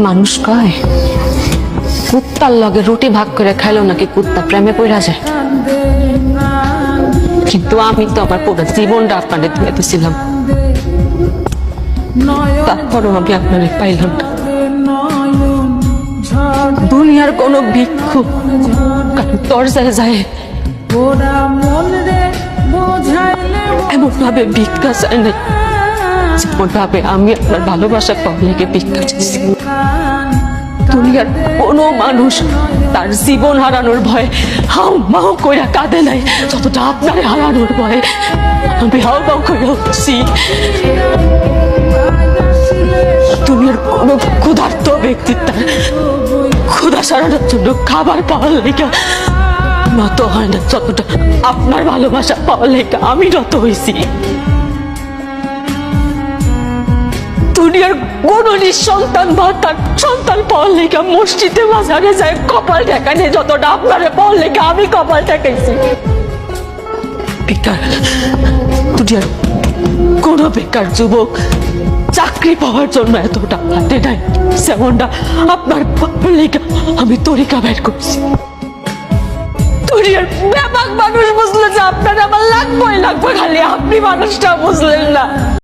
মানুষ কয় কুত্তার লগে রুটি ভাগ করে খাইলো নাকি কুত্তা প্রেমে পড়া যায়, কিন্তু আমি তো আমার পুরো জীবনটা আপনাদের দিয়ে দিয়েছিলাম, তারপরও আমি আপনাদের পাইলাম না। দুনিয়ার কোন ভিক্ষু দরজায় যায় এমন ভাবে ভিক্ষা চায় নাই যেমন ভাবে আমি আপনার ভালোবাসা পাওয়া লেগে ভিক্ষা চাইছি। দুনিয়ার কোনো মানুষ তার জীবন হারানোর ভয়ে হাউ মাউ কইরা কাঁদে নাই যতটা আপনার হারানোর ভয়ে আমি হাউ মাউ করে উঠছি। দুনিয়ার কোনো ক্ষুধার্ত ব্যক্তি তার ক্ষুধা সারানোর জন্য খাবার পাওয়ার লেগে নত হয় না যতটা আপনার ভালোবাসা পাওয়ার লেগে আমি নত হয়েছি। দুনিয়ার কোন নিঃসন্তান বা তার সন্তান পাওয়ার লেগে মসজিদে বাজারে যায় কপাল ঠেকানে যতটা আপনারে পাওয়ার লেগে আমি কপাল ঠেকাইছি। বেকার দুনিয়ার কোন বেকার যুবক চাকরি পাওয়ার জন্য এতটা হাতে নাই যেমনটা আপনার পাওয়ার লেগে আমি তরিকা বের করছি। দুনিয়ার ব্যাপক মানুষ বুঝলে যে আপনার আমার লাগবে খালি আপনি মানুষটা বুঝলেন না।